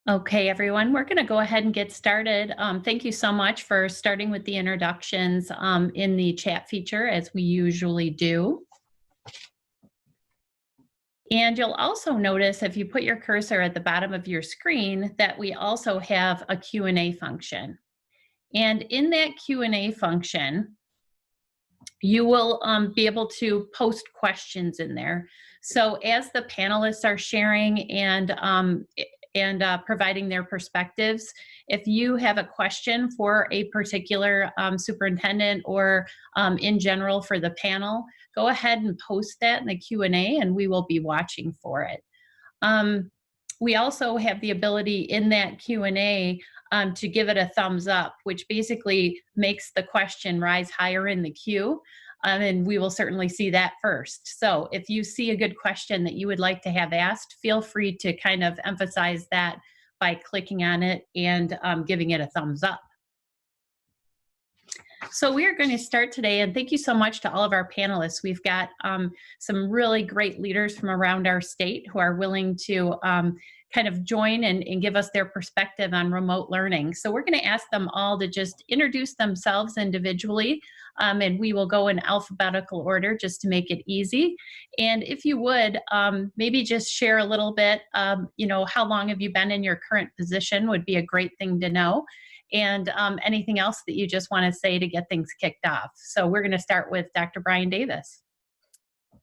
Okay, everyone, we're going to go ahead and get started. Thank you so much for starting with the introductions in the chat feature, as we usually do. And you'll also notice if you put your cursor at the bottom of your screen that we also have a Q&A function. And in that Q&A function, you will be able to post questions in there. So as the panelists are sharing and providing their perspectives, if you have a question for a particular superintendent or in general for the panel, go ahead and post that in the Q&A and we will be watching for it. We also have the ability in that Q&A to give it a thumbs up, which basically makes the question rise higher in the queue. And we will certainly see that first. So if you see a good question that you would like to have asked, feel free to kind of emphasize that by clicking on it and giving it a thumbs up. So we are going to start today, and thank you so much to all of our panelists. We've got some really great leaders from around our state who are willing to kind of join and give us their perspective on remote learning. So we're going to ask them all to just introduce themselves individually, and we will go in alphabetical order just to make it easy. And if you would, maybe just share a little bit, how long have you been in your current position would be a great thing to know. And anything else that you just want to say to get things kicked off. So we're going to start with Dr. Brian Davis.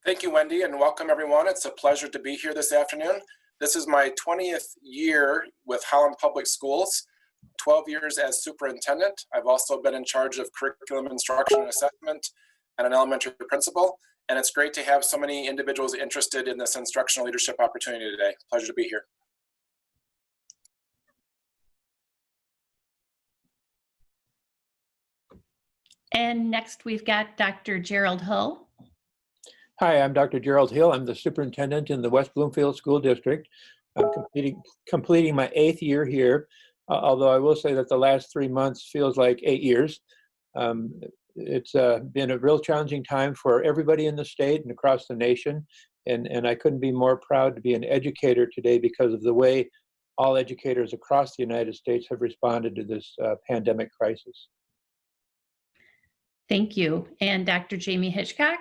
Thank you, Wendy, and welcome everyone. It's a pleasure to be here this afternoon. This is my 20th year with Holland Public Schools, 12 years as superintendent. I've also been in charge of curriculum instruction and assessment and an elementary principal. And it's great to have so many individuals interested in this instructional leadership opportunity today. Pleasure to be here. And next we've got Dr. Gerald Hill. Hi, I'm Dr. Gerald Hill. I'm the superintendent in the West Bloomfield School District. I'm completing my 8th year here, although I will say that the last 3 months feels like 8 years. It's been a real challenging time for everybody in the state and across the nation, and I couldn't be more proud to be an educator today because of the way all educators across the United States have responded to this pandemic crisis. Thank you. And Dr. Jamie Hitchcock.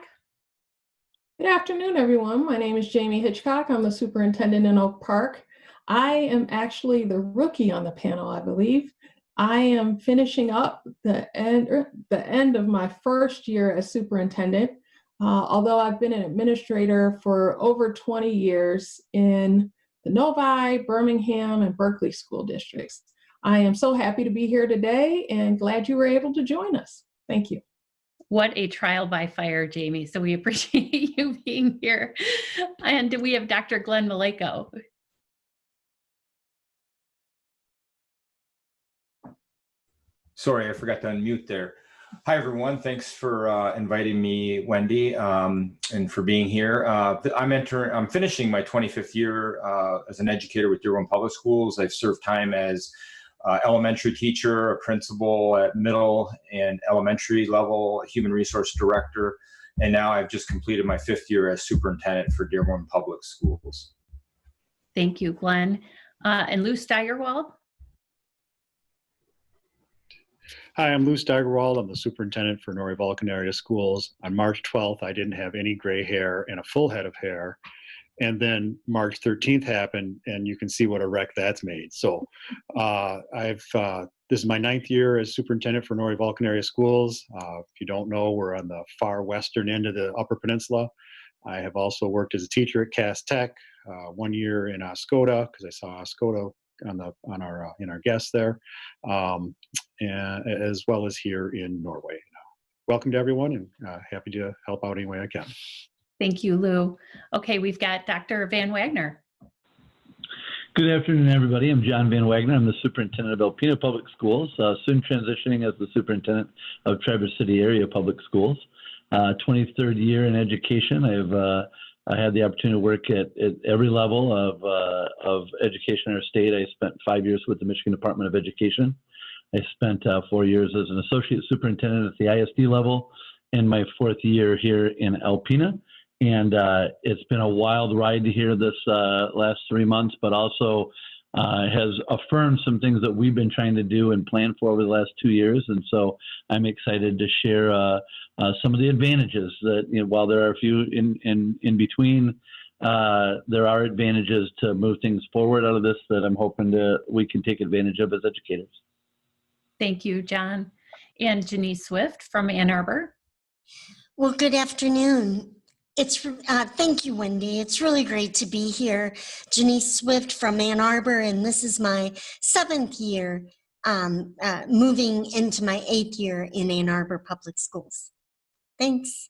Good afternoon, everyone. My name is Jamie Hitchcock. I'm the superintendent in Oak Park. I am actually the rookie on the panel, I believe. I am finishing up the end of my first year as superintendent, although I've been an administrator for over 20 years in the Novi, Birmingham, and Berkeley school districts. I am so happy to be here today and glad you were able to join us. Thank you. What a trial by fire, Jamie. So we appreciate you being here. And we have Dr. Glen Malik. Sorry, I forgot to unmute there. Hi, everyone. Thanks for inviting me, Wendy, and for being here. I'm finishing my 25th year as an educator with Dearborn Public Schools. I've served time as elementary teacher, a principal at middle and elementary level, a human resource director, and now I've just completed my 5th year as superintendent for Dearborn Public Schools. Thank you, Glenn. And Lou Steigerwald. Hi, I'm Lou Steigerwald. I'm the superintendent for Norrie Vulcan Area Schools. On March 12th, I didn't have any gray hair and a full head of hair. And then March 13th happened, and you can see what a wreck that's made. So this is my 9th year as superintendent for Norrie Vulcan Area Schools. If you don't know, we're on the far western end of the Upper Peninsula. I have also worked as a teacher at Cass Tech, 1 year in Oscoda, because I saw Oscoda in our guests there, and as well as here in Norway. Welcome to everyone, and happy to help out any way I can. Thank you, Lou. Okay, we've got Dr. Van Wagner. Good afternoon, everybody. I'm John Van Wagner. I'm the superintendent of Alpena Public Schools, soon transitioning as the superintendent of Traverse City Area Public Schools. 23rd year in education. I had the opportunity to work at every level of education in our state. I spent 5 years with the Michigan Department of Education. I spent 4 years as an associate superintendent at the ISD level, and my 4th year here in Alpena. And it's been a wild ride to here this last 3 months, but also has affirmed some things that we've been trying to do and plan for over the last 2 years. And so I'm excited to share some of the advantages that, while there are a few in between, there are advantages to move things forward out of this that I'm hoping we can take advantage of as educators. Thank you, John. And Janice Swift from Ann Arbor. Well, good afternoon. Thank you, Wendy. It's really great to be here. Janice Swift from Ann Arbor, and this is my 7th year moving into my 8th year in Ann Arbor Public Schools. Thanks.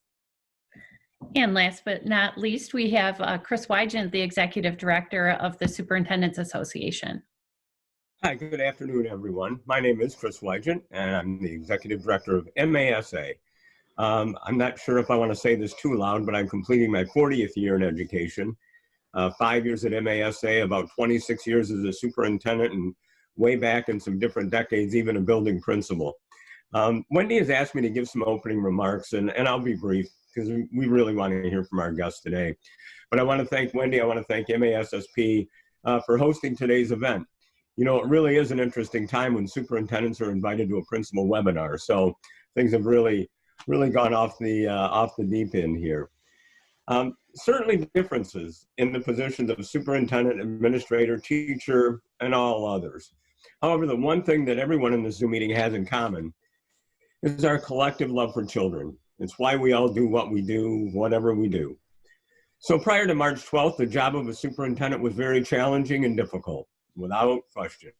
And last but not least, we have Chris Wygant, the Executive Director of the Superintendents Association. Hi, good afternoon, everyone. My name is Chris Wygant, and I'm the Executive Director of MASSP. I'm not sure if I want to say this too loud, but I'm completing my 40th year in education. 5 years at MASSP, about 26 years as a superintendent, and way back in some different decades, even a building principal. Wendy has asked me to give some opening remarks, and I'll be brief because we really want to hear from our guests today. But I want to thank Wendy, I want to thank MASSP for hosting today's event. It really is an interesting time when superintendents are invited to a principal webinar. So things have really gone off the deep end here. Certainly differences in the positions of superintendent, administrator, teacher, and all others. However, the one thing that everyone in the Zoom meeting has in common is our collective love for children. It's why we all do what we do, whatever we do. So prior to March 12th, the job of a superintendent was very challenging and difficult, without question.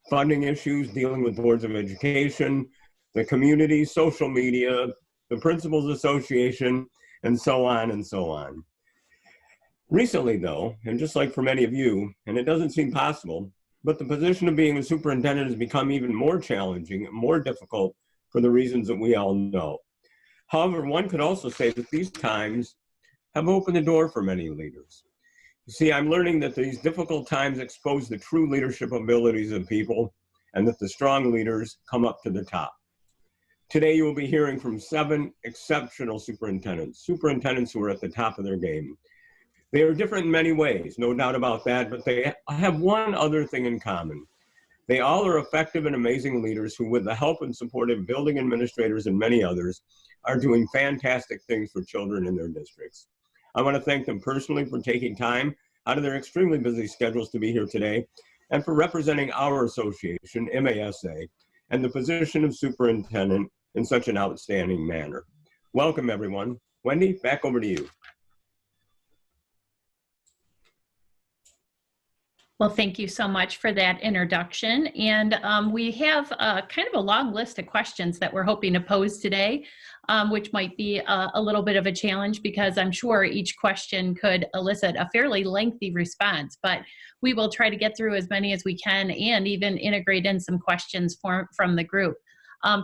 Funding issues, dealing with boards of education, the community, social media, the Principals Association, and so on and so on. Recently though, and just like for many of you, and it doesn't seem possible, but the position of being a superintendent has become even more challenging and more difficult for the reasons that we all know. However, one could also say that these times have opened the door for many leaders. You see, I'm learning that these difficult times expose the true leadership abilities of people and that the strong leaders come up to the top. Today, you will be hearing from 7 exceptional superintendents who are at the top of their game. They are different in many ways, no doubt about that, but they have one other thing in common. They all are effective and amazing leaders who, with the help and support of building administrators and many others, are doing fantastic things for children in their districts. I want to thank them personally for taking time out of their extremely busy schedules to be here today and for representing our association, MASSP, and the position of superintendent in such an outstanding manner. Welcome, everyone. Wendy, back over to you. Well, thank you so much for that introduction. And we have kind of a long list of questions that we're hoping to pose today, which might be a little bit of a challenge because I'm sure each question could elicit a fairly lengthy response, but we will try to get through as many as we can and even integrate in some questions from the group.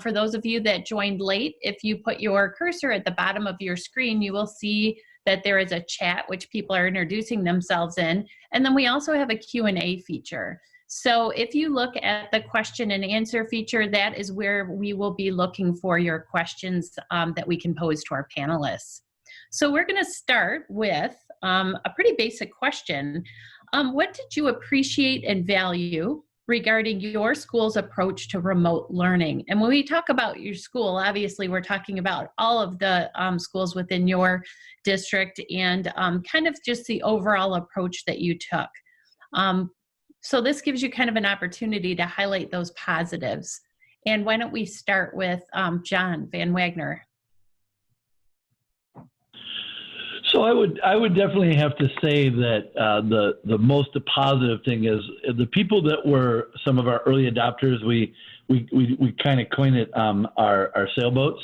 For those of you that joined late, if you put your cursor at the bottom of your screen, you will see that there is a chat which people are introducing themselves in. And then we also have a Q&A feature. So if you look at the question and answer feature, that is where we will be looking for your questions that we can pose to our panelists. So we're going to start with a pretty basic question. What did you appreciate and value regarding your school's approach to remote learning? And when we talk about your school, obviously we're talking about all of the schools within your district and kind of just the overall approach that you took. So this gives you kind of an opportunity to highlight those positives. And why don't we start with John Van Wagner? So I would definitely have to say that the most positive thing is the people that were some of our early adopters. We kind of coined it our sailboats.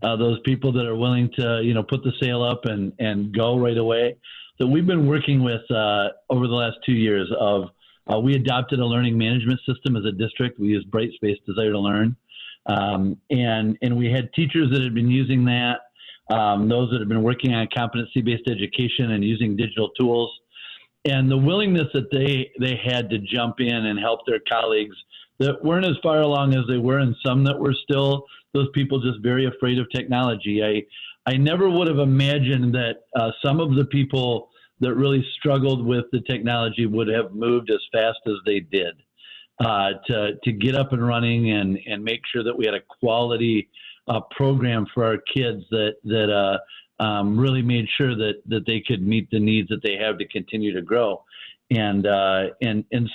Those people that are willing to put the sail up and go right away. So we've been working with over the last 2 years of we adopted a learning management system as a district. We used Brightspace Desire to Learn, and we had teachers that had been using that. Those that have been working on competency-based education and using digital tools, and the willingness that they had to jump in and help their colleagues that weren't as far along as they were, and some that were still those people just very afraid of technology. I never would have imagined that some of the people that really struggled with the technology would have moved as fast as they did to get up and running and make sure that we had a quality program for our kids that really made sure that they could meet the needs that they have to continue to grow. And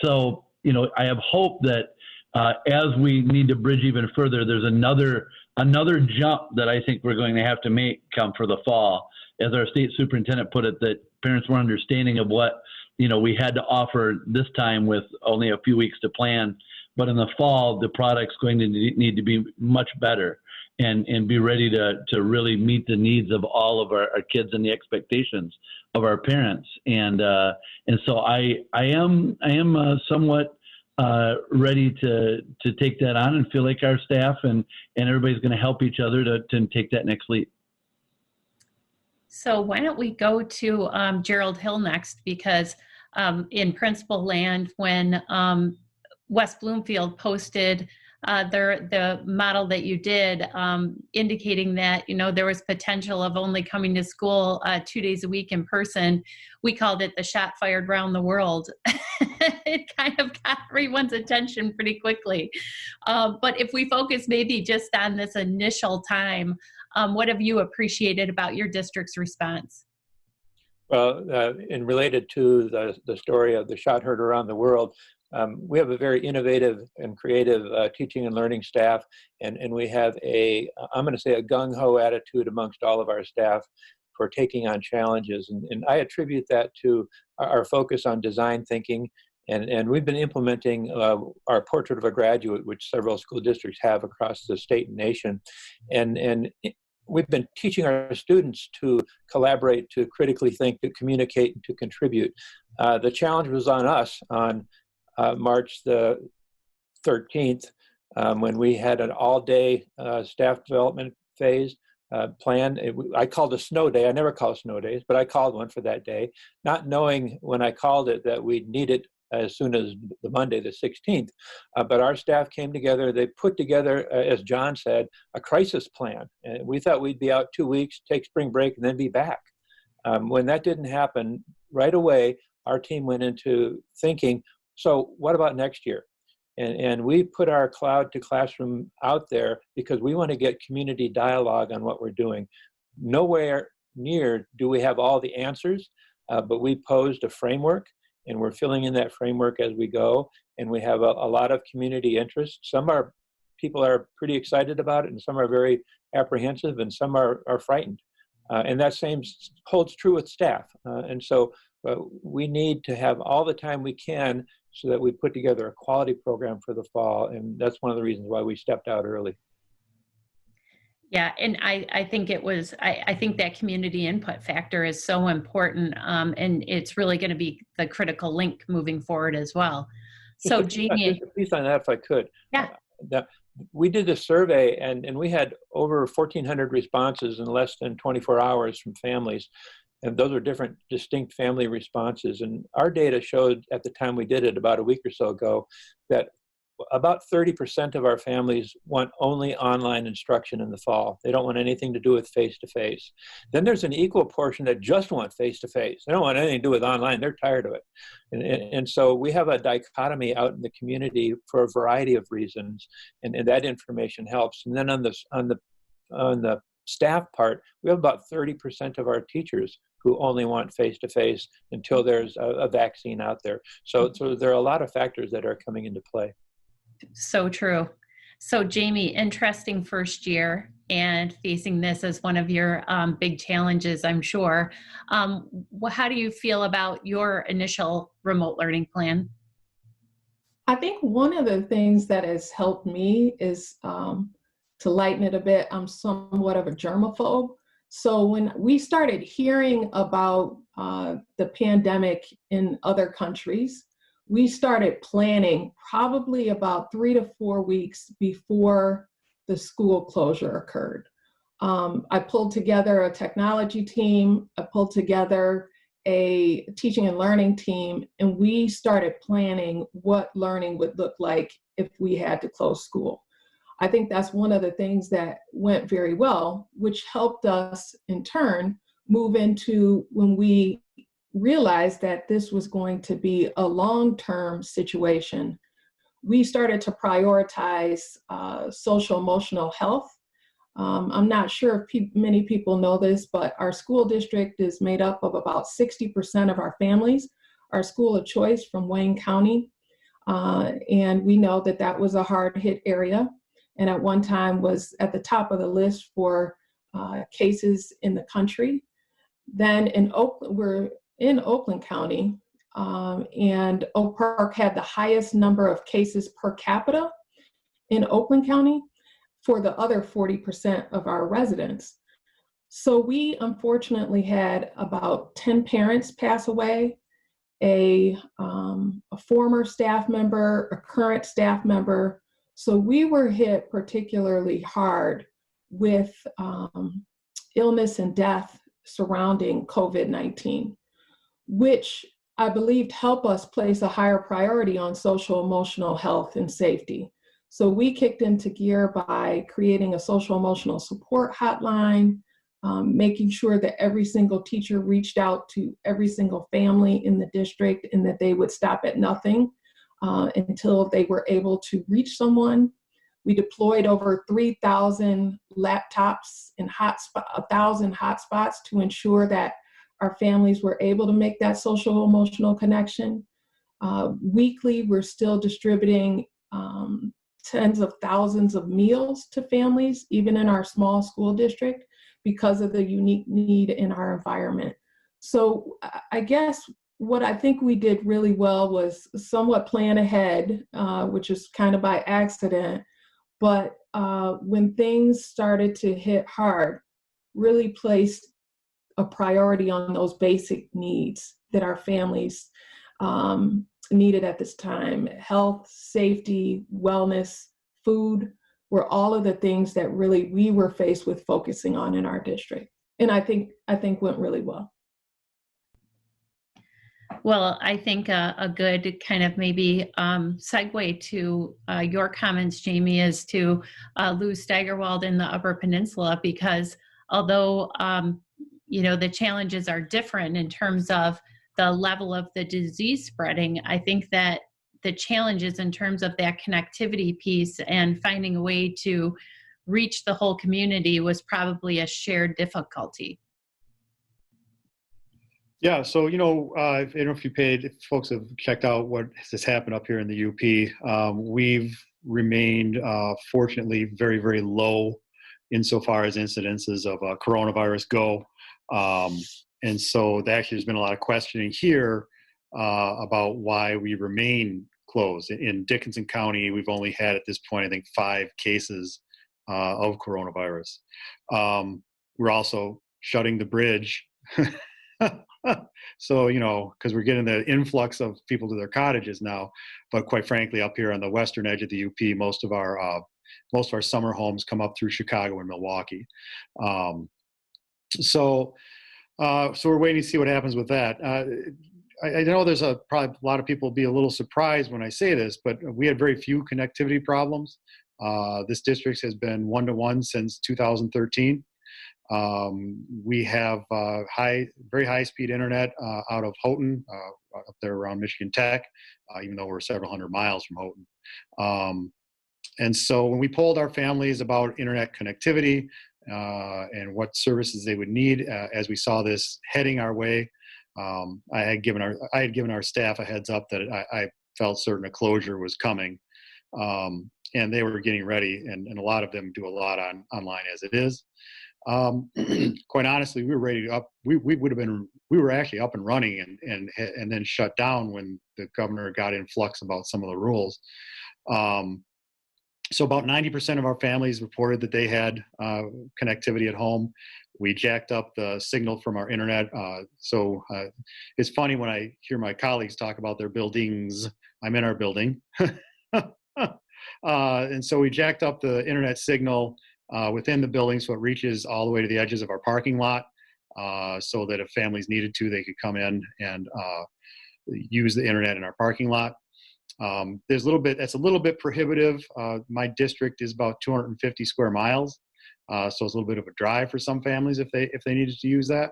so, you know, I have hope that as we need to bridge even further, there's another jump that I think we're going to have to make come for the fall. As our state superintendent put it, that parents were understanding of what, you know, we had to offer this time with only a few weeks to plan. But in the fall, the product's going to need to be much better and be ready to really meet the needs of all of our kids and the expectations of our parents. And so I am somewhat ready to take that on and feel like our staff and everybody's going to help each other to take that next leap. So why don't we go to Gerald Hill next, because in principal land, when West Bloomfield posted the model that you did, indicating that, you know, there was potential of only coming to school 2 days a week in person, we called it the shot fired around the world. It kind of got everyone's attention pretty quickly. But if we focus maybe just on this initial time, what have you appreciated about your district's response? Well, and related to the story of the shot heard around the world, we have a very innovative and creative teaching and learning staff, and we have I'm going to say a gung-ho attitude amongst all of our staff for taking on challenges. And I attribute that to our focus on design thinking, and we've been implementing our Portrait of a Graduate, which several school districts have across the state and nation. And we've been teaching our students to collaborate, to critically think, to communicate, and to contribute. The challenge was on us on March the 13th, when we had an all-day staff development phase planned. I called a snow day. I never call snow days, but I called one for that day, not knowing when I called it that we'd need it as soon as the Monday, the 16th. But our staff came together. They put together, as John said, a crisis plan. And we thought we'd be out 2 weeks, take spring break, and then be back. When that didn't happen, right away, our team went into thinking, so what about next year? And we put our cloud to classroom out there because we want to get community dialogue on what we're doing. Nowhere near do we have all the answers, but we posed a framework, and we're filling in that framework as we go. And we have a lot of community interest. People are pretty excited about it, and some are very apprehensive, and some are frightened. And that same holds true with staff. And so we need to have all the time we can so that we put together a quality program for the fall. And that's one of the reasons why we stepped out early. Yeah, and I think I think that community input factor is so important, and it's really going to be the critical link moving forward as well. So Jamie, just a piece on that, if I could. Yeah. We did a survey, and we had over 1,400 responses in less than 24 hours from families. And those are different, distinct family responses. And our data showed at the time we did it about a week or so ago that about 30% of our families want only online instruction in the fall. They don't want anything to do with face-to-face. Then there's an equal portion that just want face-to-face. They don't want anything to do with online. They're tired of it. And so we have a dichotomy out in the community for a variety of reasons, and that information helps. And then on the staff part, we have about 30% of our teachers who only want face-to-face until there's a vaccine out there. So there are a lot of factors that are coming into play. So true. So Jamie, interesting first year and facing this as one of your big challenges, I'm sure. How do you feel about your initial remote learning plan? I think one of the things that has helped me is to lighten it a bit. I'm somewhat of a germaphobe. So when we started hearing about the pandemic in other countries, we started planning probably about 3 to 4 weeks before the school closure occurred. I pulled together a technology team, I pulled together a teaching and learning team, and we started planning what learning would look like if we had to close school. I think that's one of the things that went very well, which helped us in turn move into when we realized that this was going to be a long-term situation, we started to prioritize social emotional health. I'm not sure if many people know this, but our school district is made up of about 60% of our families, our school of choice from Wayne County. And we know that that was a hard hit area, and at one time was at the top of the list for cases in the country. Then in Oakland, we're in Oakland County, and Oak Park had the highest number of cases per capita in Oakland County for the other 40% of our residents. So we unfortunately had about 10 parents pass away, a former staff member, a current staff member. So we were hit particularly hard with illness and death surrounding COVID-19, which I believed helped us place a higher priority on social emotional health and safety. So we kicked into gear by creating a social emotional support hotline, making sure that every single teacher reached out to every single family in the district and that they would stop at nothing until they were able to reach someone. We deployed over 3,000 laptops and 1,000 hotspots to ensure that our families were able to make that social emotional connection. Weekly, we're still distributing tens of thousands of meals to families, even in our small school district, because of the unique need in our environment. So I guess what I think we did really well was somewhat plan ahead, which is kind of by accident. But when things started to hit hard, really placed a priority on those basic needs that our families needed at this time. Health, safety, wellness, food were all of the things that really we were faced with focusing on in our district. And I think went really well. Well, I think a good kind of maybe segue to your comments, Jamie, is to Lou Steigerwald in the Upper Peninsula, because although the challenges are different in terms of the level of the disease spreading, I think that the challenges in terms of that connectivity piece and finding a way to reach the whole community was probably a shared difficulty. Yeah, so, I don't know if folks have checked out what has happened up here in the UP. We've remained, fortunately, very, very low insofar as incidences of coronavirus go. And so actually there's been a lot of questioning here about why we remain closed. In Dickinson County, we've only had at this point, I think, 5 cases of coronavirus. We're also shutting the bridge. So, because we're getting the influx of people to their cottages now, but quite frankly, up here on the western edge of the UP, most of our summer homes come up through Chicago and Milwaukee. So we're waiting to see what happens with that. I know there's probably a lot of people will be a little surprised when I say this, but we had very few connectivity problems. This district has been 1-to-1 since 2013. We have very high-speed internet out of Houghton, up there around Michigan Tech, even though we're several hundred miles from Houghton. And so when we polled our families about internet connectivity and what services they would need as we saw this heading our way, I had given our staff a heads up that I felt certain a closure was coming, and they were getting ready, and a lot of them do a lot online as it is. Quite honestly, we were ready to up. We were actually up and running and then shut down when the governor got in flux about some of the rules. So about 90% of our families reported that they had connectivity at home. We jacked up the signal from our internet. So it's funny when I hear my colleagues talk about their buildings. I'm in our building. And so we jacked up the internet signal within the building so it reaches all the way to the edges of our parking lot, so that if families needed to, they could come in and use the internet in our parking lot. That's a little bit prohibitive. My district is about 250 square miles, so it's a little bit of a drive for some families if they needed to use that.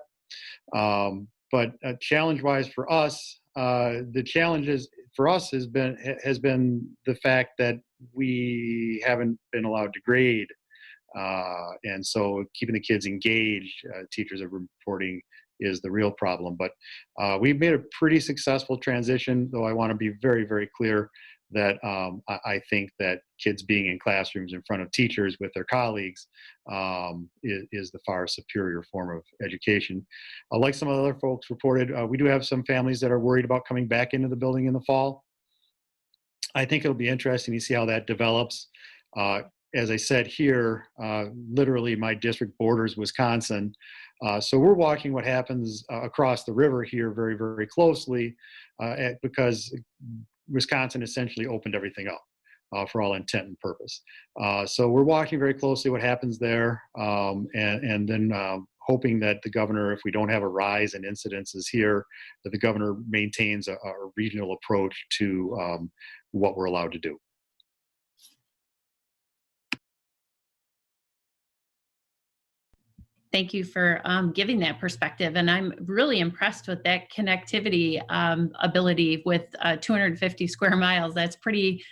But challenge-wise for us, the challenges for us has been the fact that we haven't been allowed to grade, and so keeping the kids engaged, teachers are reporting, is the real problem. But we've made a pretty successful transition, though I want to be very, very clear that I think that kids being in classrooms in front of teachers with their colleagues is the far superior form of education. Like some other folks reported, we do have some families that are worried about coming back into the building in the fall. I think it'll be interesting to see how that develops. As I said here, literally my district borders Wisconsin. So we're watching what happens across the river here very, very closely because Wisconsin essentially opened everything up for all intent and purpose. So we're watching very closely what happens there, and then hoping that the governor, if we don't have a rise in incidences here, that the governor maintains a regional approach to what we're allowed to do. Thank you for giving that perspective. And I'm really impressed with that connectivity ability with 250 square miles. That's pretty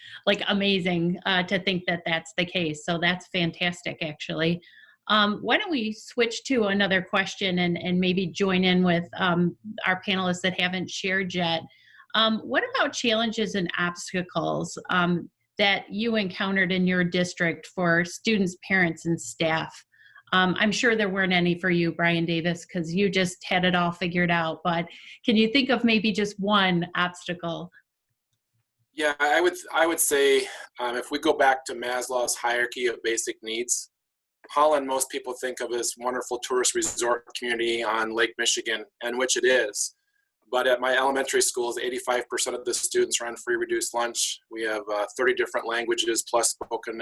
amazing to think that that's the case. So that's fantastic, actually. Why don't we switch to another question and maybe join in with our panelists that haven't shared yet. What about challenges and obstacles that you encountered in your district for students, parents, and staff? I'm sure there weren't any for you, Brian Davis, because you just had it all figured out. But can you think of maybe just one obstacle? Yeah, I would say if we go back to Maslow's hierarchy of basic needs, Holland, most people think of as wonderful tourist resort community on Lake Michigan, and which it is. But at my elementary schools, 85% of the students are on free reduced lunch. We have 30 different languages plus spoken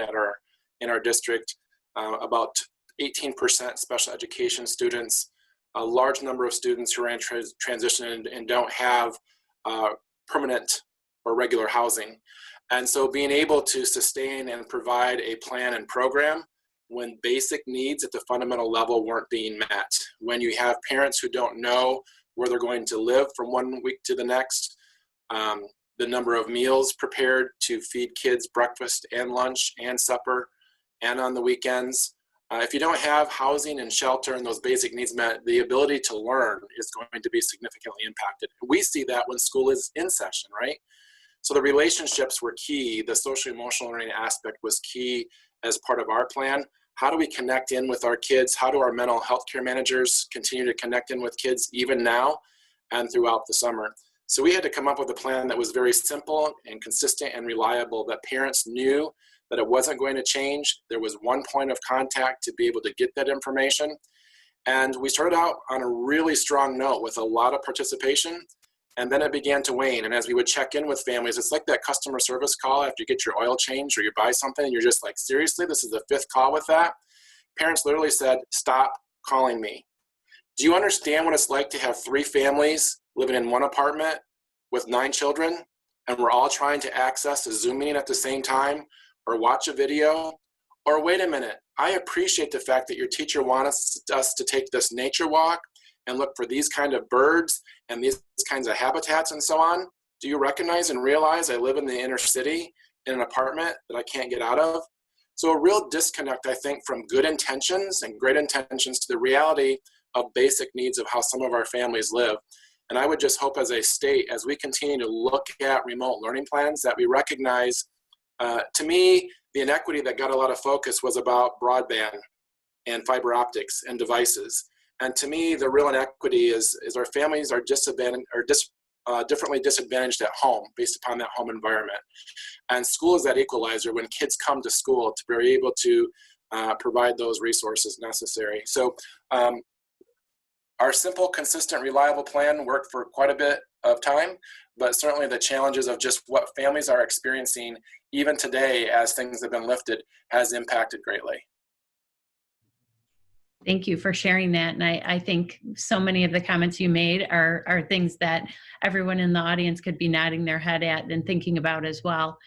in our district. About 18% special education students, a large number of students who are in transition and don't have permanent or regular housing. And so being able to sustain and provide a plan and program when basic needs at the fundamental level weren't being met, when you have parents who don't know where they're going to live from one week to the next, the number of meals prepared to feed kids breakfast and lunch and supper and on the weekends. If you don't have housing and shelter and those basic needs met, the ability to learn is going to be significantly impacted. We see that when school is in session, right? So the relationships were key. The social emotional learning aspect was key as part of our plan. How do we connect in with our kids? How do our mental health care managers continue to connect in with kids even now and throughout the summer? So we had to come up with a plan that was very simple and consistent and reliable, that parents knew that it wasn't going to change. There was one point of contact to be able to get that information. And we started out on a really strong note with a lot of participation, and then it began to wane. And as we would check in with families, it's like that customer service call after you get your oil changed or you buy something, and you're just like, seriously, this is the 5th call with that? Parents literally said, stop calling me. Do you understand what it's like to have 3 families living in one apartment with 9 children, and we're all trying to access a Zoom meeting at the same time, or watch a video? Or wait a minute, I appreciate the fact that your teacher wants us to take this nature walk and look for these kind of birds and these kinds of habitats and so on. Do you recognize and realize I live in the inner city in an apartment that I can't get out of? So a real disconnect, I think, from good intentions and great intentions to the reality of basic needs of how some of our families live. And I would just hope as a state, as we continue to look at remote learning plans, that we recognize, to me, the inequity that got a lot of focus was about broadband and fiber optics and devices. And to me, the real inequity is our families are differently disadvantaged at home based upon that home environment. And school is that equalizer when kids come to school to be able to provide those resources necessary. So our simple, consistent, reliable plan worked for quite a bit of time, but certainly the challenges of just what families are experiencing even today as things have been lifted has impacted greatly. Thank you for sharing that. And I think so many of the comments you made are things that everyone in the audience could be nodding their head at and thinking about as well.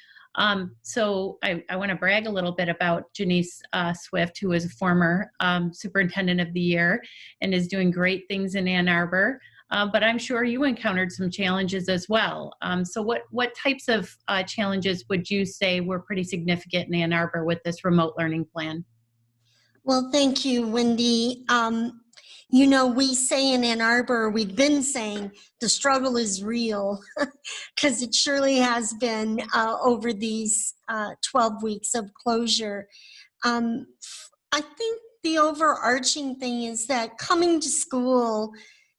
So I want to brag a little bit about Janice Swift, who is a former Superintendent of the Year and is doing great things in Ann Arbor. but I'm sure you encountered some challenges as well. So what types of challenges would you say were pretty significant in Ann Arbor with this remote learning plan? Well, thank you, Wendy. You know, we say in Ann Arbor, we've been saying the struggle is real, because it surely has been over these 12 weeks of closure. I think the overarching thing is that coming to school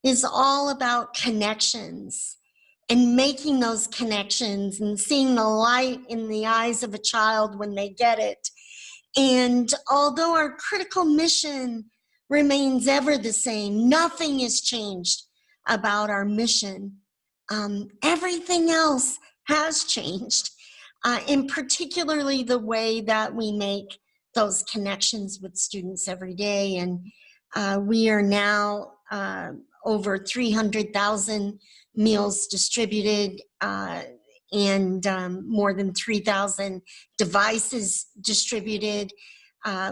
is all about connections and making those connections and seeing the light in the eyes of a child when they get it. And although our critical mission remains ever the same, nothing has changed about our mission. Everything else has changed, and particularly the way that we make those connections with students every day. And we are now over 300,000 meals distributed, and more than 3,000 devices distributed.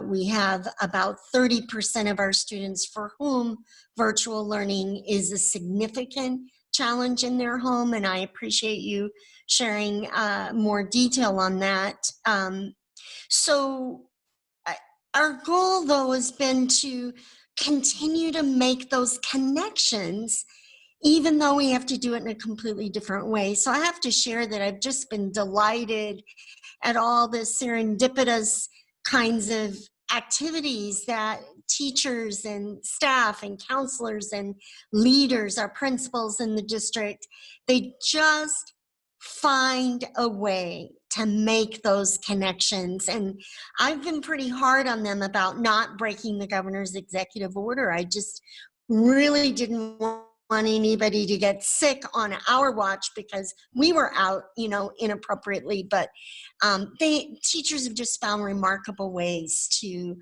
We have about 30% of our students for whom virtual learning is a significant challenge in their home, and I appreciate you sharing more detail on that. So our goal, though, has been to continue to make those connections, even though we have to do it in a completely different way. So I have to share that I've just been delighted at all the serendipitous kinds of activities that teachers and staff and counselors and leaders, our principals in the district, they just find a way to make those connections. And I've been pretty hard on them about not breaking the governor's executive order. I just really didn't want anybody to get sick on our watch because we were out, you know, inappropriately. But teachers have just found remarkable ways to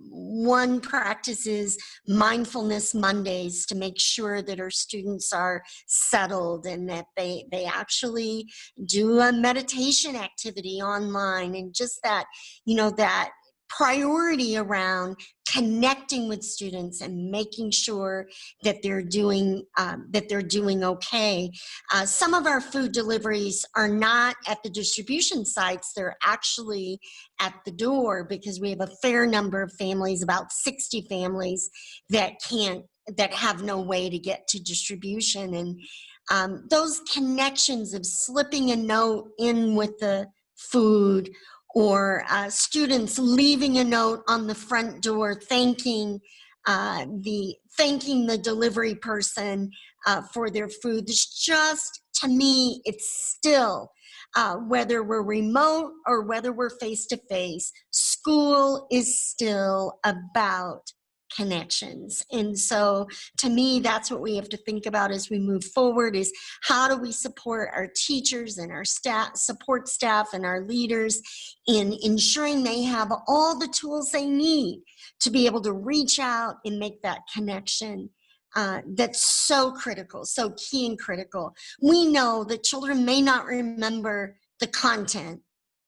one practices mindfulness Mondays to make sure that our students are settled, and that they actually do a meditation activity online, and just that, you know, that priority around connecting with students and making sure that they're doing okay. Some of our food deliveries are not at the distribution sites; they're actually at the door, because we have a fair number of families, about 60 families, that have no way to get to distribution. And those connections of slipping a note in with the food, or students leaving a note on the front door thanking the delivery person for their food. It's just, to me, it's still, whether we're remote or whether we're face-to-face, school is still about connections. And so to me, that's what we have to think about as we move forward, is how do we support our teachers and our staff, support staff and our leaders in ensuring they have all the tools they need to be able to reach out and make that connection. That's so critical, so key and critical. We know that children may not remember the content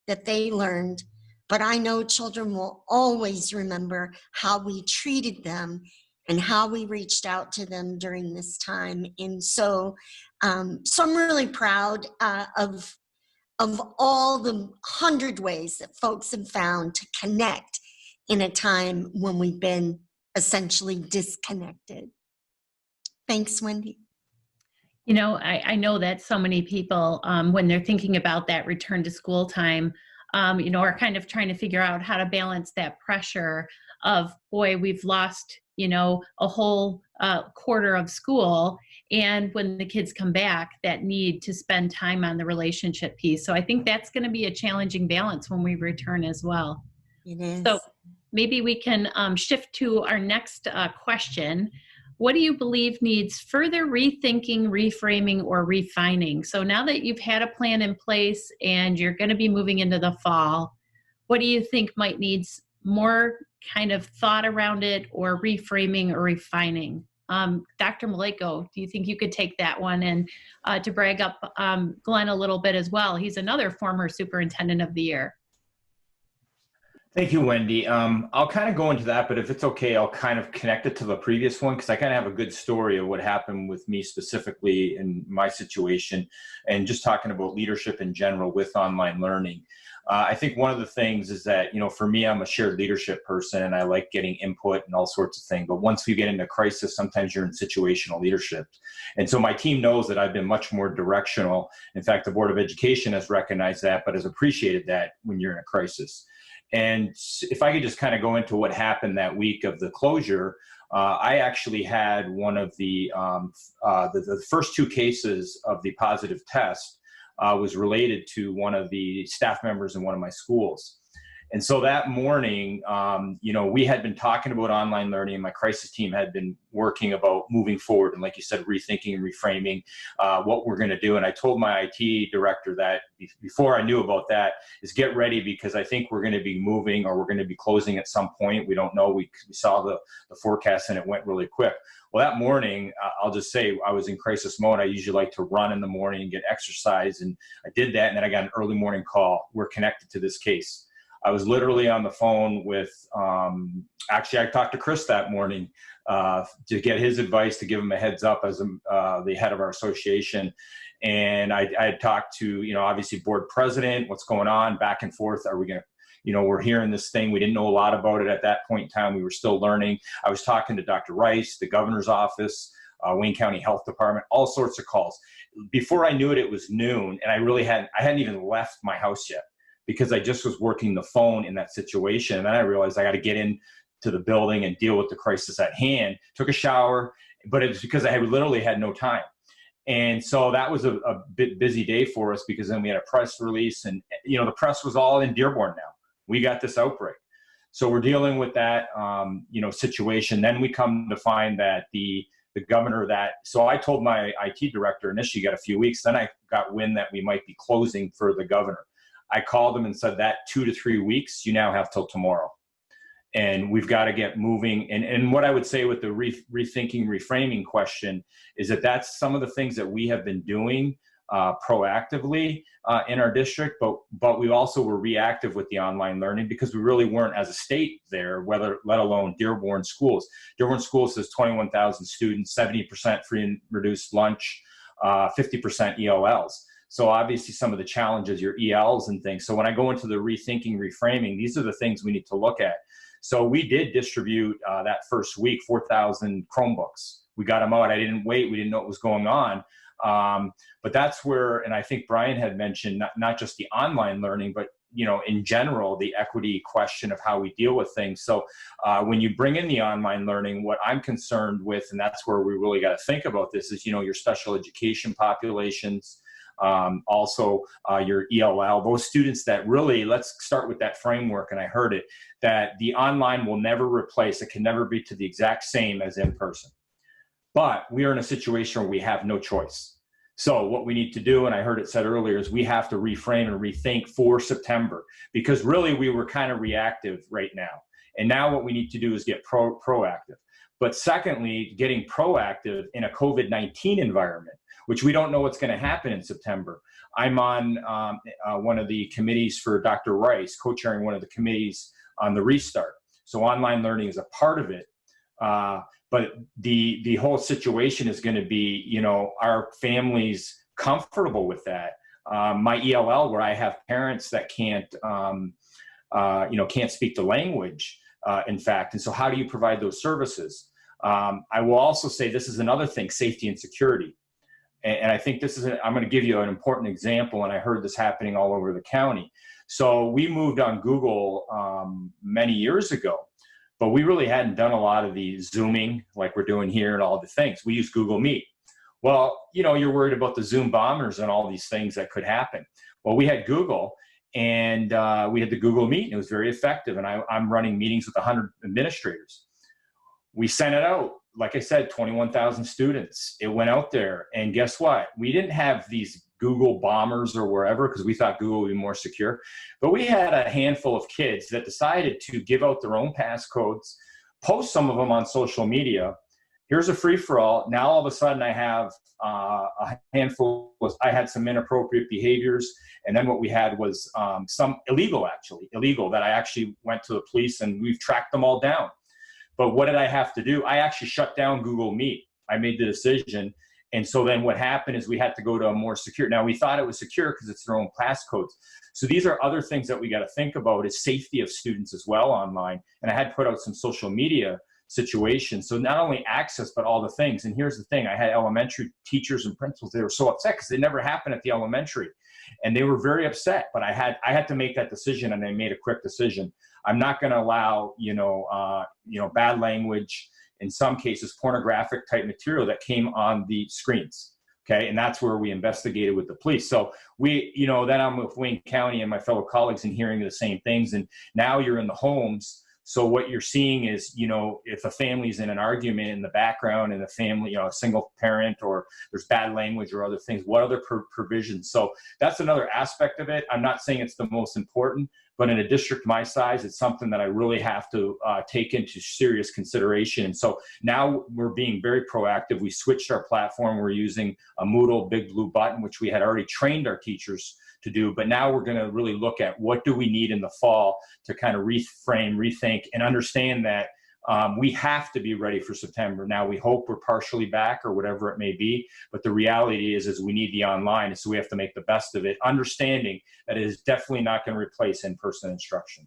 that they learned, but I know children will always remember how we treated them and how we reached out to them during this time. And so, I'm really proud of all the 100 ways that folks have found to connect in a time when we've been essentially disconnected. Thanks, Wendy. You know, I know that so many people, when they're thinking about that return to school time, you know, are kind of trying to figure out how to balance that pressure of, boy, we've lost, you know, a whole quarter of school. And when the kids come back, that need to spend time on the relationship piece. So I think that's going to be a challenging balance when we return as well. It is. So maybe we can shift to our next question. What do you believe needs further rethinking, reframing, or refining? So now that you've had a plan in place and you're going to be moving into the fall, what do you think might need more kind of thought around it, or reframing or refining? Dr. Maliko, do you think you could take that one? And to brag up Glen a little bit as well, he's another former Superintendent of the Year. Thank you, Wendy. I'll kind of go into that, but if it's okay, I'll kind of connect it to the previous one because I kind of have a good story of what happened with me specifically in my situation and just talking about leadership in general with online learning. I think one of the things is that, for me, I'm a shared leadership person and I like getting input and all sorts of things. But once we get into crisis, sometimes you're in situational leadership. And so my team knows that I've been much more directional. In fact, the Board of Education has recognized that, but has appreciated that when you're in a crisis. And if I could just kind of go into what happened that week of the closure, I actually had one of the first 2 cases of the positive test was related to one of the staff members in one of my schools. And so that morning, we had been talking about online learning and my crisis team had been working about moving forward. And like you said, rethinking and reframing what we're going to do. And I told my IT director that before I knew about that is get ready because I think we're going to be moving or we're going to be closing at some point. We don't know. We saw the forecast and it went really quick. Well, that morning, I'll just say I was in crisis mode. I usually like to run in the morning and get exercise. And I did that. And then I got an early morning call. We're connected to this case. I was literally on the phone with, actually, I talked to Chris that morning to get his advice, to give him a heads up as the head of our association. And I had talked to, obviously board president, what's going on, back and forth. Are we going to, we're hearing this thing. We didn't know a lot about it at that point in time. We were still learning. I was talking to Dr. Rice, the governor's office, Wayne County Health Department, all sorts of calls. Before I knew it, it was noon. And I hadn't even left my house yet, because I just was working the phone in that situation. And then I realized I got to get into the building and deal with the crisis at hand. Took a shower, but it was because I literally had no time. And so that was a bit busy day for us because then we had a press release and, the press was all in Dearborn now. We got this outbreak. So we're dealing with that, situation. Then we come to find that the governor so I told my IT director initially got a few weeks. Then I got wind that we might be closing for the governor. I called them and said that 2 to 3 weeks, you now have till tomorrow. And we've got to get moving. And what I would say with the rethinking, reframing question is that that's some of the things that we have been doing proactively in our district, but we also were reactive with the online learning because we really weren't as a state there, let alone Dearborn schools. Dearborn schools has 21,000 students, 70% free and reduced lunch, 50% ELLs. So obviously some of the challenges, your ELs and things. So when I go into the rethinking, reframing, these are the things we need to look at. So we did distribute that first week, 4,000 Chromebooks. We got them out. I didn't wait. We didn't know what was going on. But that's where, and I think Brian had mentioned not just the online learning, but in general, the equity question of how we deal with things. So when you bring in the online learning, what I'm concerned with, and that's where we really got to think about this is, your special education populations, also your ELL, those students that really, let's start with that framework. And I heard it, that the online will never replace, it can never be to the exact same as in person. But we are in a situation where we have no choice. So what we need to do, and I heard it said earlier, is we have to reframe and rethink for September, because really we were kind of reactive right now. And now what we need to do is get proactive. But secondly, getting proactive in a COVID-19 environment, which we don't know what's going to happen in September. I'm on one of the committees for Dr. Rice, co-chairing one of the committees on the restart. So online learning is a part of it. But the whole situation is going to be, our families comfortable with that. My ELL, where I have parents that can't speak the language, in fact. And so how do you provide those services? I will also say this is another thing, safety and security. And I think this is, I'm going to give you an important example, and I heard this happening all over the county. So we moved on Google many years ago, but we really hadn't done a lot of the Zooming like we're doing here and all the things. We use Google Meet. Well, you're worried about the Zoom bombers and all these things that could happen. Well, we had Google, and we had the Google Meet, and it was very effective. And I'm running meetings with 100 administrators. We sent it out. Like I said, 21,000 students. It went out there, and guess what? We didn't have these Google bombers or wherever because we thought Google would be more secure. But we had a handful of kids that decided to give out their own passcodes, post some of them on social media, here's a free-for-all. Now all of a sudden I have a handful. I had some inappropriate behaviors, and then what we had was some illegal that I actually went to the police, and we've tracked them all down. But what did I have to do? I actually shut down Google Meet. I made the decision. And so then what happened is we had to go to a more secure. Now we thought it was secure because it's their own class codes. So these are other things that we got to think about, is safety of students as well online. And I had put out some social media situations. So not only access, but all the things. And here's the thing, I had elementary teachers and principals, they were so upset because it never happened at the elementary. And they were very upset, but I had to make that decision, and I made a quick decision. I'm not going to allow, bad language, in some cases, pornographic type material that came on the screens. Okay. And that's where we investigated with the police. So then I'm with Wayne County and my fellow colleagues and hearing the same things. And now you're in the homes. So what you're seeing is, if a family's in an argument in the background, and the family, a single parent, or there's bad language or other things, what other provisions? So that's another aspect of it. I'm not saying it's the most important, but in a district my size, it's something that I really have to take into serious consideration. And so now we're being very proactive. We switched our platform. We're using a Moodle Big Blue Button, which we had already trained our teachers to do, but now we're going to really look at what do we need in the fall to kind of reframe, rethink, and understand that we have to be ready for September. Now we hope we're partially back or whatever it may be, but the reality is we need the online, and so we have to make the best of it, understanding that it is definitely not going to replace in-person instruction.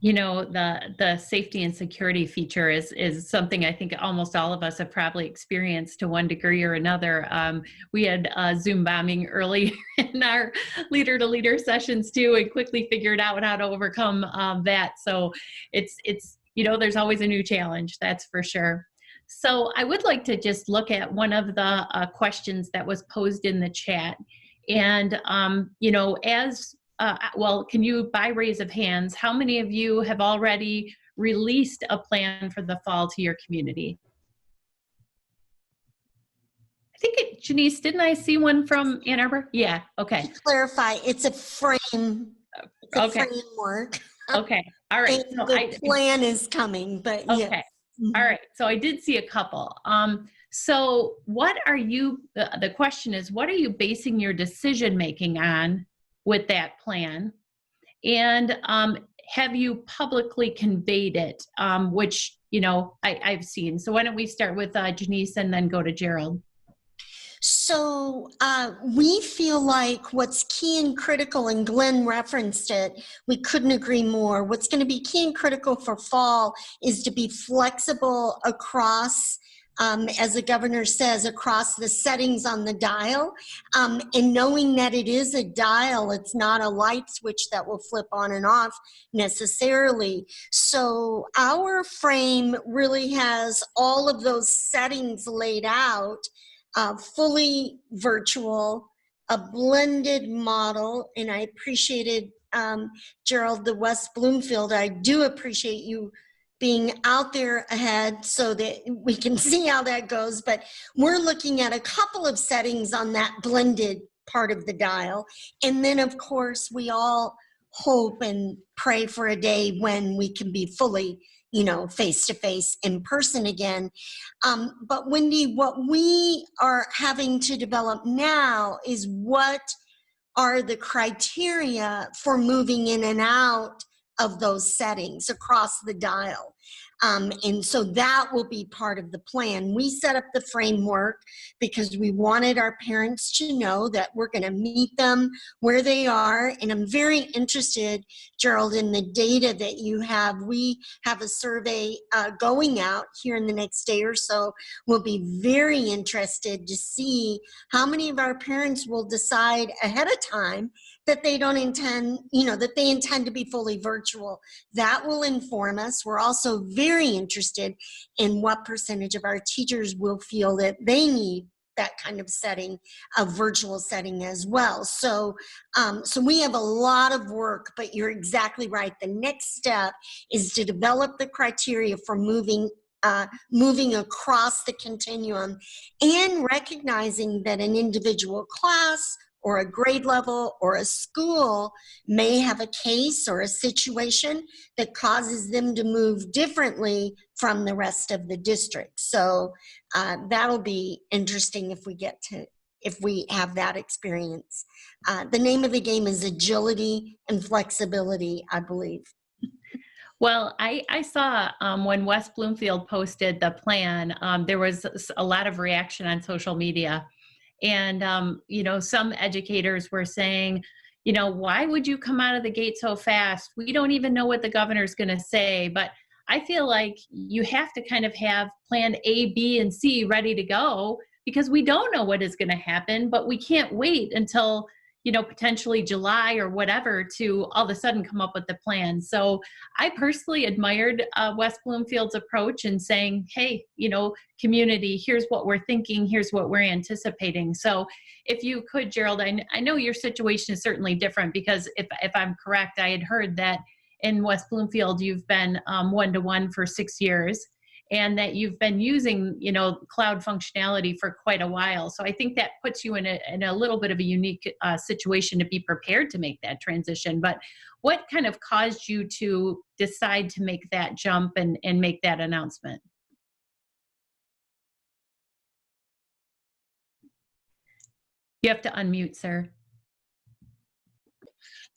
The safety and security feature is something I think almost all of us have probably experienced to one degree or another. We had Zoom bombing early in our Leader2Leader sessions too, and quickly figured out how to overcome that. So it's there's always a new challenge, that's for sure. So I would like to just look at one of the questions that was posed in the chat. And, can you, by raise of hands, how many of you have already released a plan for the fall to your community? I think Janice, didn't I see one from Ann Arbor? Yeah, okay. To clarify, it's a frame. It's a framework. Okay, all right. And the plan is coming, but okay. yes. All right, so I did see a couple. So what are you, the question is, what are you basing your decision making on with that plan? And have you publicly conveyed it, which, I've seen. So why don't we start with Janice and then go to Gerald? So we feel like what's key and critical, and Glen referenced it, we couldn't agree more. What's going to be key and critical for fall is to be flexible across, as the governor says, across the settings on the dial, and knowing that it is a dial, it's not a light switch that will flip on and off necessarily. So our frame really has all of those settings laid out, fully virtual, a blended model, and I appreciated, Gerald, the West Bloomfield. I do appreciate you being out there ahead so that we can see how that goes. But we're looking at a couple of settings on that blended part of the dial. And then, of course, we all hope and pray for a day when we can be fully, face-to-face in person again. But Wendy, what we are having to develop now is what are the criteria for moving in and out of those settings across the dial. And so that will be part of the plan. We set up the framework because we wanted our parents to know that we're going to meet them where they are. And I'm very interested, Gerald, in the data that you have. We have a survey going out here in the next day or so. We'll be very interested to see how many of our parents will decide ahead of time that they don't intend, that they intend to be fully virtual. That will inform us. We're also very interested in what percentage of our teachers will feel that they need that kind of setting, a virtual setting as well. So, so we have a lot of work, but you're exactly right. The next step is to develop the criteria for moving across the continuum and recognizing that an individual class or a grade level or a school may have a case or a situation that causes them to move differently from the rest of the district. So that'll be interesting if we have that experience. The name of the game is agility and flexibility, I believe. Well, I saw when West Bloomfield posted the plan, there was a lot of reaction on social media. And, some educators were saying, why would you come out of the gate so fast? We don't even know what the governor's going to say. But I feel like you have to kind of have plan A, B, and C ready to go because we don't know what is going to happen, but we can't wait until, potentially July or whatever to all of a sudden come up with the plan. So I personally admired West Bloomfield's approach in saying, hey, community, here's what we're thinking, here's what we're anticipating. So if you could, Gerald, I know your situation is certainly different because if I'm correct, I had heard that in West Bloomfield, you've been one-to-one for 6 years and that you've been using, cloud functionality for quite a while. So I think that puts you in a little bit of a unique situation to be prepared to make that transition. But what kind of caused you to decide to make that jump and make that announcement? You have to unmute, sir.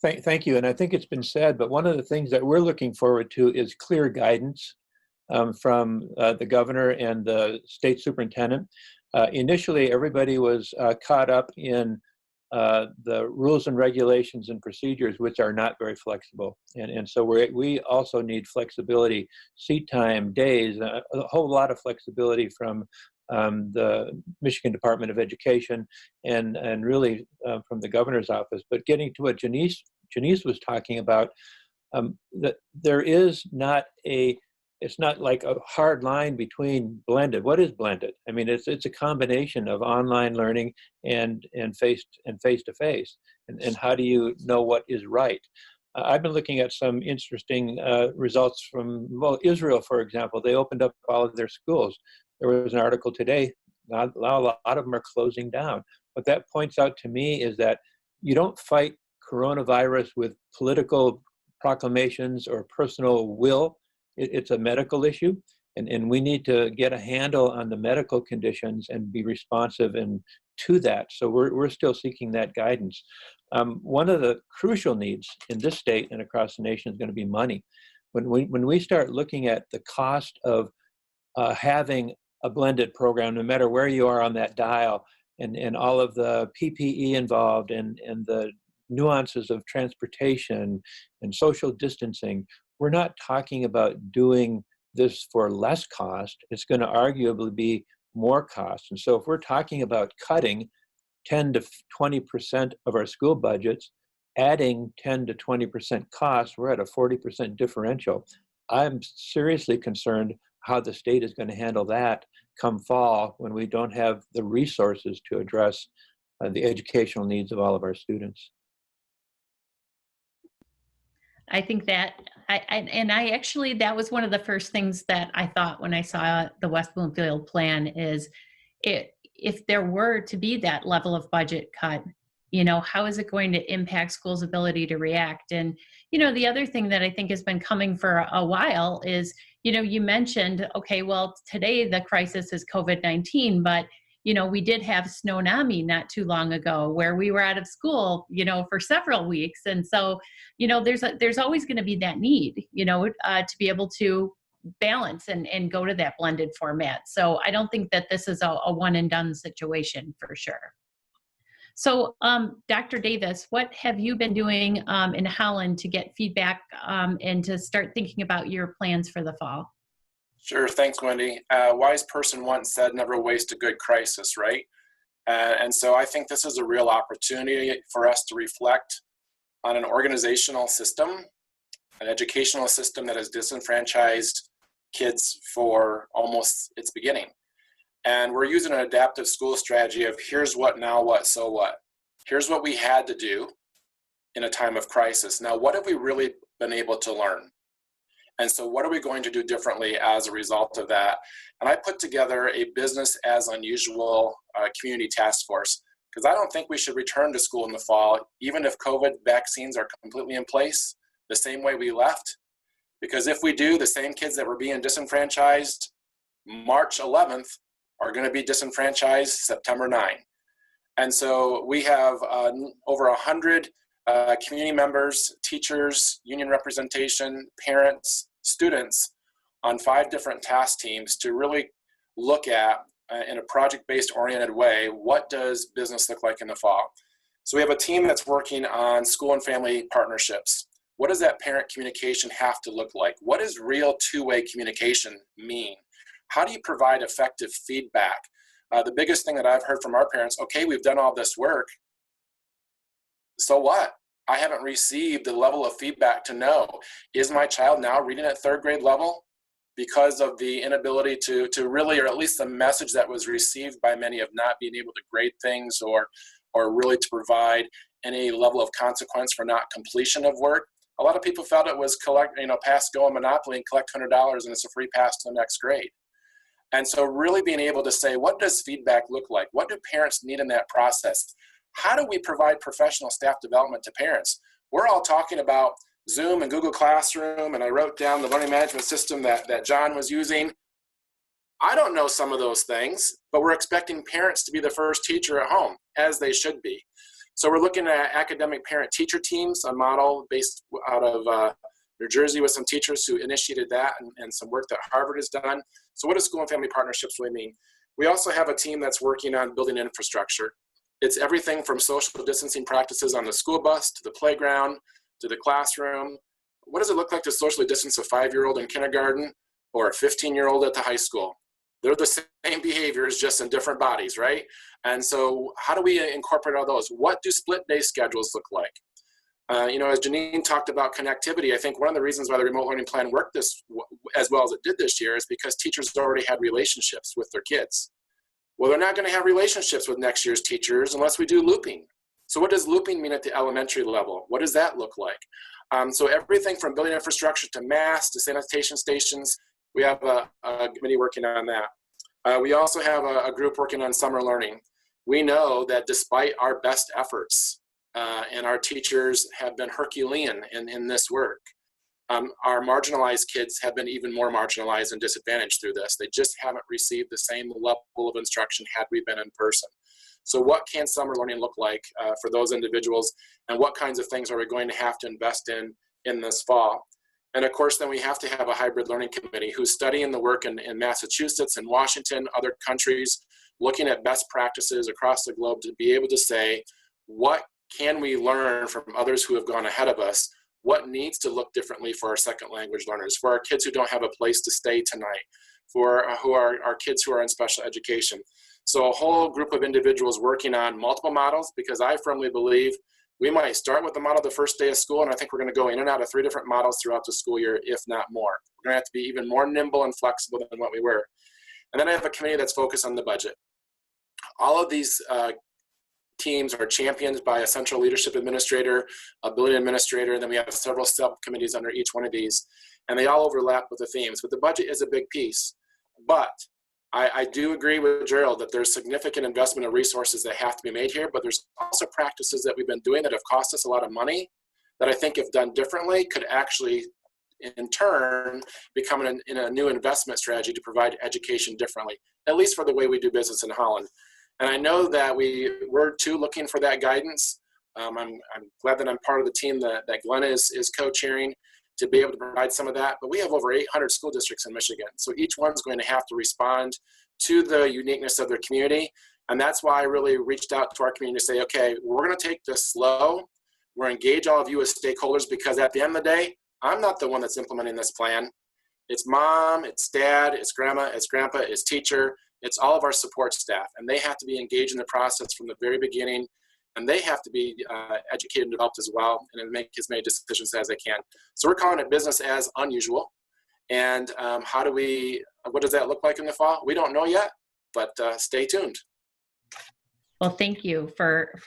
Thank you. And I think it's been said, but one of the things that we're looking forward to is clear guidance from the governor and the state superintendent. Initially, everybody was caught up in the rules and regulations and procedures, which are not very flexible. And so we also need flexibility, seat time, days, a whole lot of flexibility from the Michigan Department of Education and really from the governor's office. But getting to what Janice was talking about, that there is not it's not like a hard line between blended. What is blended? I mean, it's a combination of online learning and face-to-face. And how do you know what is right? I've been looking at some interesting results from Israel, for example. They opened up all of their schools. There was an article today. A lot of them are closing down. What that points out to me is that you don't fight coronavirus with political proclamations or personal will. It's a medical issue, and we need to get a handle on the medical conditions and be responsive to that. So we're still seeking that guidance. One of the crucial needs in this state and across the nation is going to be money. When we start looking at the cost of having a blended program, no matter where you are on that dial, and all of the PPE involved and the nuances of transportation and social distancing, we're not talking about doing this for less cost. It's going to arguably be more cost. And so if we're talking about cutting 10 to 20% of our school budgets, adding 10 to 20% cost, we're at a 40% differential. I'm seriously concerned how the state is going to handle that come fall when we don't have the resources to address the educational needs of all of our students. I think that, that was one of the first things that I thought when I saw the West Bloomfield plan is if there were to be that level of budget cut, how is it going to impact schools' ability to react? And, the other thing that I think has been coming for a while is, you mentioned, okay, well, today the crisis is COVID-19, but we did have Snownomi not too long ago where we were out of school, for several weeks. And so, there's always going to be that need, to be able to balance and go to that blended format. So I don't think that this is a one and done situation for sure. So Dr. Davis, what have you been doing in Holland to get feedback and to start thinking about your plans for the fall? Sure, thanks, Wendy. A wise person once said, never waste a good crisis, right? And so I think this is a real opportunity for us to reflect on an organizational system, an educational system that has disenfranchised kids for almost its beginning. And we're using an adaptive school strategy of here's what, now what, so what. Here's what we had to do in a time of crisis. Now, what have we really been able to learn? And so what are we going to do differently as a result of that? And I put together a business as unusual community task force because I don't think we should return to school in the fall, even if COVID vaccines are completely in place, the same way we left. Because if we do, the same kids that were being disenfranchised March 11th are going to be disenfranchised September 9. And so we have over 100 community members, teachers, union representation, parents, students on 5 different task teams to really look at, in a project-based oriented way, what does business look like in the fall? So we have a team that's working on school and family partnerships. What does that parent communication have to look like? What does real two-way communication mean? How do you provide effective feedback? The biggest thing that I've heard from our parents, okay, we've done all this work, so what? I haven't received the level of feedback to know, is my child now reading at 3rd grade level? Because of the inability to really, or at least the message that was received by many of not being able to grade things or really to provide any level of consequence for not completion of work. A lot of people felt it was pass, go, and Monopoly and collect $100 and it's a free pass to the next grade. And so really being able to say, what does feedback look like? What do parents need in that process? How do we provide professional staff development to parents? We're all talking about Zoom and Google Classroom, and I wrote down the learning management system that John was using. I don't know some of those things, but we're expecting parents to be the first teacher at home, as they should be. So we're looking at academic parent-teacher teams, a model based out of New Jersey with some teachers who initiated that and some work that Harvard has done. So what does school and family partnerships really mean? We also have a team that's working on building infrastructure. It's everything from social distancing practices on the school bus to the playground to the classroom. What does it look like to socially distance a 5-year-old in kindergarten or a 15-year-old at the high school? They're the same behaviors, just in different bodies, right? And so how do we incorporate all those? What do split day schedules look like? As Janine talked about connectivity, I think one of the reasons why the remote learning plan worked as well as it did this year is because teachers already had relationships with their kids. Well, they're not going to have relationships with next year's teachers unless we do looping. So what does looping mean at the elementary level? What does that look like? So everything from building infrastructure to MASSP to sanitation stations, we have a committee working on that. We also have a group working on summer learning. We know that despite our best efforts, and our teachers have been Herculean in this work, our marginalized kids have been even more marginalized and disadvantaged through this. They just haven't received the same level of instruction had we been in person. So what can summer learning look like for those individuals, and what kinds of things are we going to have to invest in this fall? And of course, then we have to have a hybrid learning committee who's studying the work in Massachusetts and Washington, other countries, looking at best practices across the globe to be able to say, what can we learn from others who have gone ahead of us? What needs to look differently for our second language learners, for our kids who don't have a place to stay tonight, for who are our kids who are in special education? So a whole group of individuals working on multiple models, because I firmly believe we might start with the model the first day of school, and I think we're going to go in and out of 3 different models throughout the school year, if not more. We're going to have to be even more nimble and flexible than what we were. And then I have a committee that's focused on the budget. All of these teams are championed by a central leadership administrator, a building administrator, and then we have several subcommittees under each one of these, and they all overlap with the themes. But the budget is a big piece. But I do agree with Gerald that there's significant investment of resources that have to be made here, but there's also practices that we've been doing that have cost us a lot of money that I think if done differently could actually in turn become in a new investment strategy to provide education differently, at least for the way we do business in Holland. And I know that we're too looking for that guidance. I'm glad that I'm part of the team that Glen is co-chairing to be able to provide some of that. But we have over 800 school districts in Michigan. So each one's going to have to respond to the uniqueness of their community. And that's why I really reached out to our community to say, okay, we're going to take this slow. We're engage all of you as stakeholders, because at the end of the day, I'm not the one that's implementing this plan. It's mom, it's dad, it's grandma, it's grandpa, it's teacher. It's all of our support staff, and they have to be engaged in the process from the very beginning, and they have to be educated and developed as well, and make as many decisions as they can. So we're calling it business as unusual. And what does that look like in the fall? We don't know yet, but stay tuned. Well, thank you for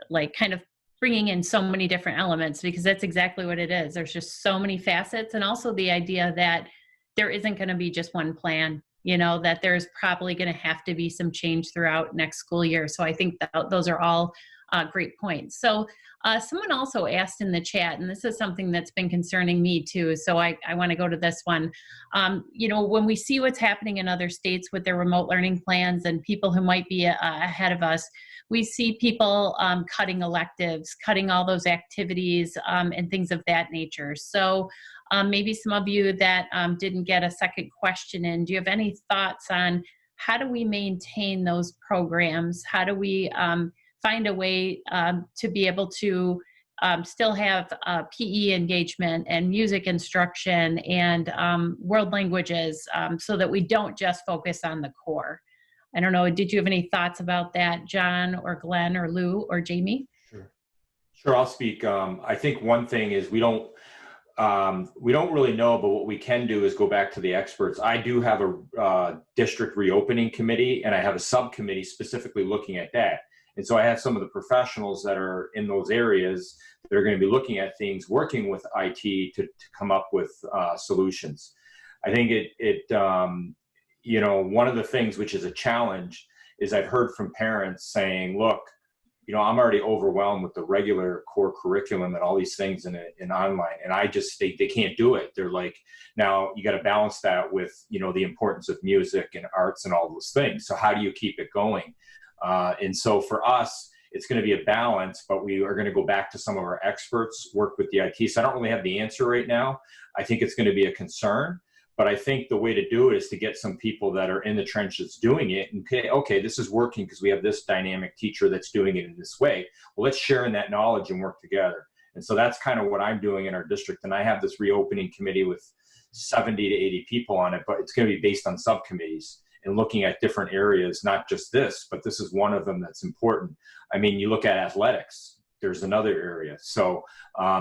like kind of bringing in so many different elements, because that's exactly what it is. There's just so many facets, and also the idea that there isn't going to be just one plan. that there's probably going to have to be some change throughout next school year. So I think that those are all great points. So someone also asked in the chat, and this is something that's been concerning me too, so I want to go to this one. When we see what's happening in other states with their remote learning plans and people who might be ahead of us, we see people cutting electives, cutting all those activities and things of that nature. So maybe some of you that didn't get a second question in, do you have any thoughts on how do we maintain those programs? How do we find a way to be able to still have PE engagement and music instruction and world languages so that we don't just focus on the core? I don't know, did you have any thoughts about that, John or Glenn or Lou or Jamie? Sure, I'll speak. I think one thing is we don't really know, but what we can do is go back to the experts. I do have a district reopening committee, and I have a subcommittee specifically looking at that. And so I have some of the professionals that are in those areas that are going to be looking at things, working with IT to come up with solutions. I think one of the things which is a challenge is I've heard from parents saying, look, I'm already overwhelmed with the regular core curriculum and all these things in online, and they can't do it. They're like, now you got to balance that with, the importance of music and arts and all those things. So how do you keep it going? And so for us, it's going to be a balance, but we are going to go back to some of our experts, work with the IT. So I don't really have the answer right now. I think it's going to be a concern, but I think the way to do it is to get some people that are in the trenches doing it and okay, this is working because we have this dynamic teacher that's doing it in this way. Well, let's share in that knowledge and work together. And so that's kind of what I'm doing in our district. And I have this reopening committee with 70 to 80 people on it, but it's going to be based on subcommittees and looking at different areas, not just this, but this is one of them that's important. I mean, you look at athletics, there's another area. So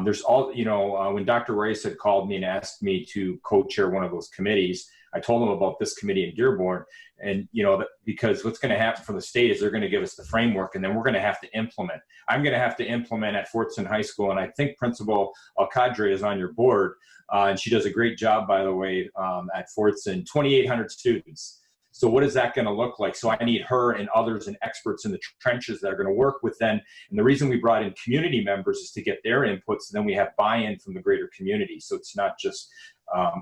there's all, when Dr. Rice had called me and asked me to co-chair one of those committees, I told him about this committee in Dearborn. And, because what's going to happen from the state is they're going to give us the framework, and then we're going to have to implement. I'm going to have to implement at Fortson High School. And I think Principal Alcadre is on your board. And she does a great job, by the way, at Fortson, 2,800 students. So what is that going to look like? So I need her and others and experts in the trenches that are going to work with them. And the reason we brought in community members is to get their inputs, and then we have buy-in from the greater community. So it's not just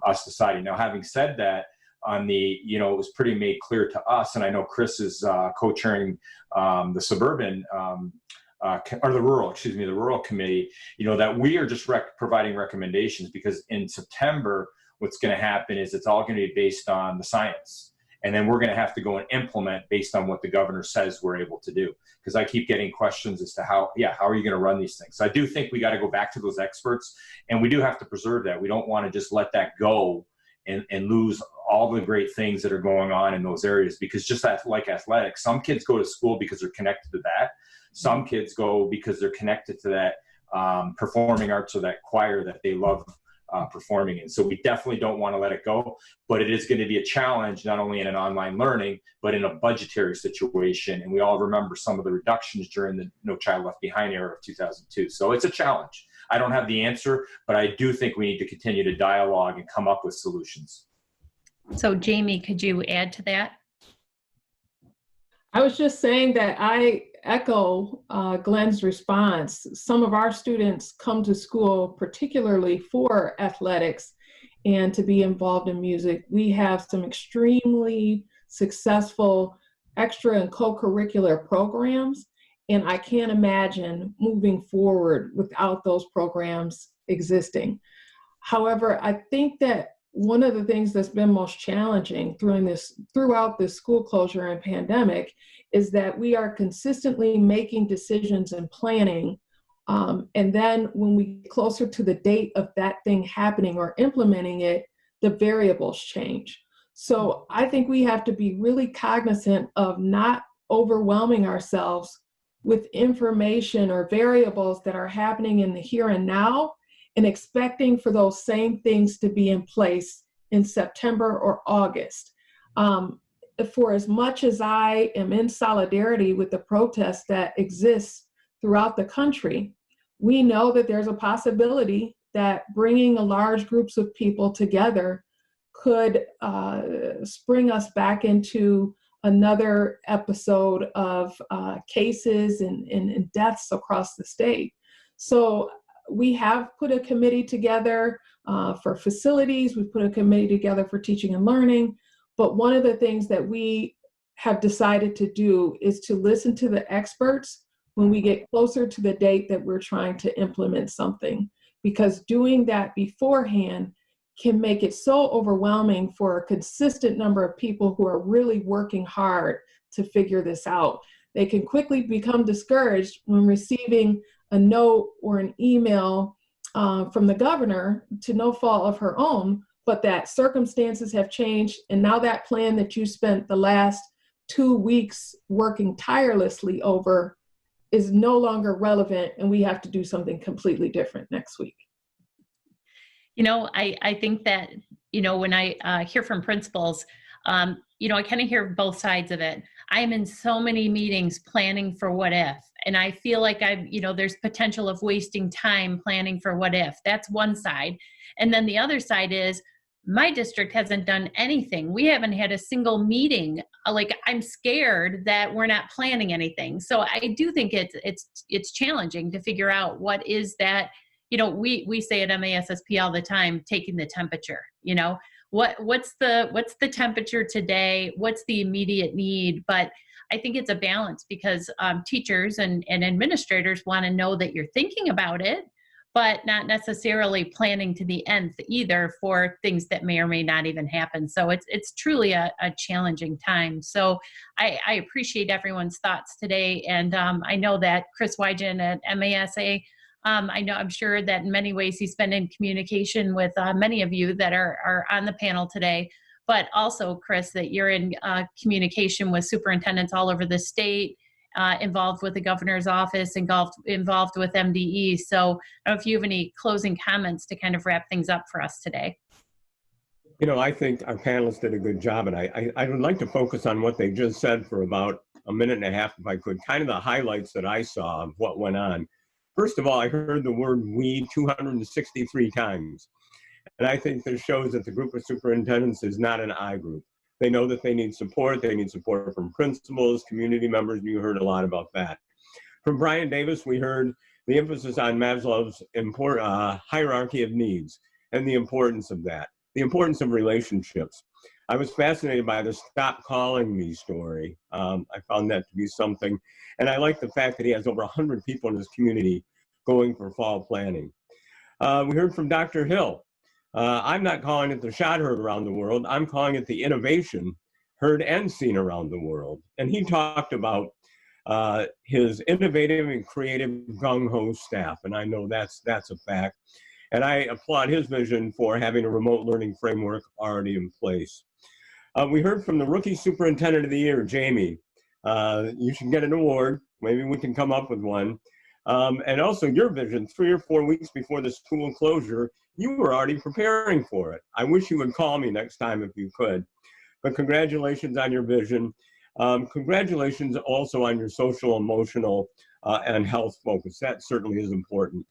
us deciding. Now, having said that, it was pretty made clear to us, and I know Chris is co-chairing the suburban or the rural committee, that we are just providing recommendations, because in September, what's going to happen is it's all going to be based on the science. And then we're going to have to go and implement based on what the governor says we're able to do. Because I keep getting questions as to how are you going to run these things? So I do think we got to go back to those experts, and we do have to preserve that. We don't want to just let that go and lose all the great things that are going on in those areas, because just like athletics, some kids go to school because they're connected to that. Some kids go because they're connected to that performing arts or that choir that they love performing in. So we definitely don't want to let it go, but it is going to be a challenge, not only in an online learning, but in a budgetary situation. And we all remember some of the reductions during the No Child Left Behind era of 2002. So it's a challenge. I don't have the answer, but I do think we need to continue to dialogue and come up with solutions. So Jamie, could you add to that? I was just saying that I echo Glenn's response. Some of our students come to school particularly for athletics and to be involved in music. We have some extremely successful extra and co-curricular programs, and I can't imagine moving forward without those programs existing. However, I think that one of the things that's been most challenging throughout this school closure and pandemic is that we are consistently making decisions and planning. And then when we get closer to the date of that thing happening or implementing it, the variables change. So I think we have to be really cognizant of not overwhelming ourselves with information or variables that are happening in the here and now, and expecting for those same things to be in place in September or August. For as much as I am in solidarity with the protests that exist throughout the country, we know that there's a possibility that bringing a large groups of people together could spring us back into another episode of cases and deaths across the state. So we have put a committee together for facilities. We've put a committee together for teaching and learning. But one of the things that we have decided to do is to listen to the experts when we get closer to the date that we're trying to implement something, because doing that beforehand can make it so overwhelming for a consistent number of people who are really working hard to figure this out. They can quickly become discouraged when receiving a note or an email from the governor to no fault of her own, but that circumstances have changed, and now that plan that you spent the last 2 weeks working tirelessly over is no longer relevant, and we have to do something completely different next week. You know, I think that, you know, when I hear from principals, you know, I kind of hear both sides of it. I am in so many meetings planning for what if, and I feel like you know, there's potential of wasting time planning for what if. That's one side. And then the other side is, my district hasn't done anything. We haven't had a single meeting. Like, I'm scared that we're not planning anything. So I do think it's challenging to figure out what is that. You know, we say at MASSP all the time, taking the temperature. You know, what's the temperature today? What's the immediate need? But I think it's a balance, because teachers and administrators want to know that you're thinking about it, but not necessarily planning to the nth either for things that may or may not even happen. So it's truly a challenging time. So I appreciate everyone's thoughts today. And I know that Chris Wygen at MASA, I'm sure that in many ways he's been in communication with many of you that are on the panel today, but also, Chris, that you're in communication with superintendents all over the state, involved with the governor's office, involved with MDE. So I don't know if you have any closing comments to kind of wrap things up for us today. You know, I think our panelists did a good job, and I would like to focus on what they just said for about a minute and a half, if I could, kind of the highlights that I saw of what went on. First of all, I heard the word "we" 263 times. And I think this shows that the group of superintendents is not an I group. They know that they need support. They need support from principals, community members. You heard a lot about that. From Brian Davis, we heard the emphasis on Maslow's hierarchy of needs and the importance of that, the importance of relationships. I was fascinated by the "Stop Calling Me" story. I found that to be something. And I like the fact that he has over 100 people in his community going for fall planning. We heard from Dr. Hill. I'm not calling it the shot heard around the world. I'm calling it the innovation heard and seen around the world. And he talked about his innovative and creative gung-ho staff. And I know that's a fact. And I applaud his vision for having a remote learning framework already in place. We heard from the Rookie Superintendent of the Year, Jamie. You should get an award. Maybe we can come up with one. And also your vision, 3 or 4 weeks before the school closure, you were already preparing for it. I wish you would call me next time if you could. But congratulations on your vision. Congratulations also on your social, emotional, and health focus. That certainly is important.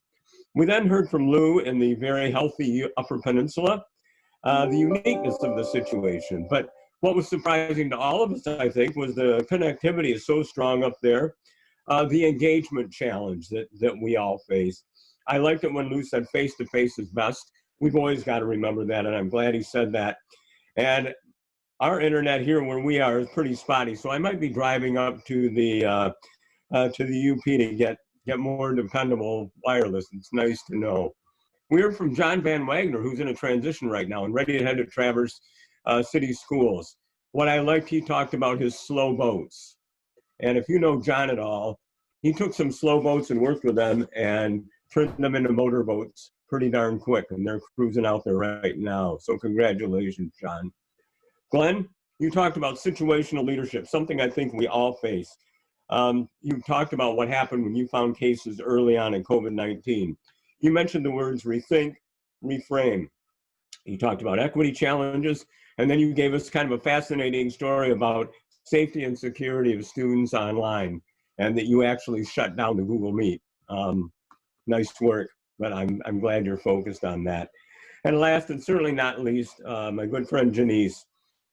We then heard from Lou in the very healthy Upper Peninsula, the uniqueness of the situation. But what was surprising to all of us, I think, was the connectivity is so strong up there. The engagement challenge that we all face. I liked it when Lou said face-to-face is best. We've always got to remember that, and I'm glad he said that. And our internet here where we are is pretty spotty, so I might be driving up to the UP to get more dependable wireless. It's nice to know. We heard from John Van Wagner, who's in a transition right now and ready to head to Traverse City Schools. What I liked, he talked about his slow boats. And if you know John at all, he took some slow boats and worked with them and turned them into motorboats pretty darn quick. And they're cruising out there right now. So congratulations, John. Glenn, you talked about situational leadership, something I think we all face. You talked about what happened when you found cases early on in COVID-19. You mentioned the words rethink, reframe. You talked about equity challenges, and then you gave us kind of a fascinating story about safety and security of students online, and that you actually shut down the Google Meet. Nice work, but I'm glad you're focused on that. And last and certainly not least, my good friend Janice,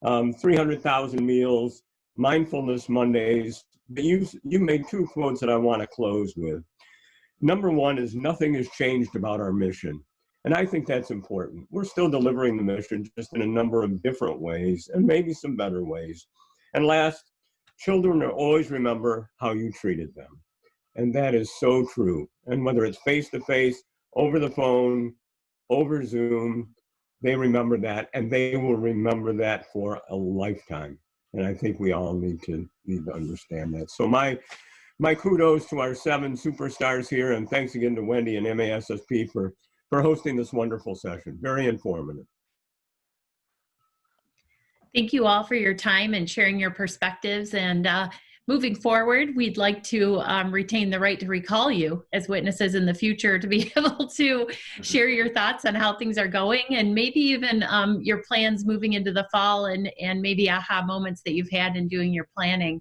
300,000 meals, Mindfulness Mondays. You made two quotes that I want to close with. Number one is nothing has changed about our mission. And I think that's important. We're still delivering the mission just in a number of different ways and maybe some better ways. And last, children will always remember how you treated them. And that is so true. And whether it's face-to-face, over the phone, over Zoom, they remember that, and they will remember that for a lifetime. And I think we all need to understand that. So my kudos to our 7 superstars here, and thanks again to Wendy and MASSP for hosting this wonderful session. Very informative. Thank you all for your time and sharing your perspectives. And moving forward, we'd like to retain the right to recall you as witnesses in the future to be able to share your thoughts on how things are going, and maybe even your plans moving into the fall, and maybe aha moments that you've had in doing your planning.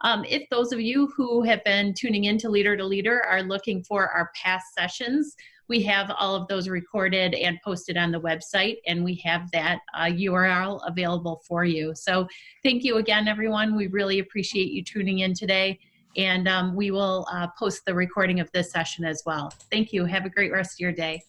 If those of you who have been tuning into Leader2Leader are looking for our past sessions, we have all of those recorded and posted on the website, and we have that URL available for you. So thank you again, everyone. We really appreciate you tuning in today, and we will post the recording of this session as well. Thank you. Have a great rest of your day.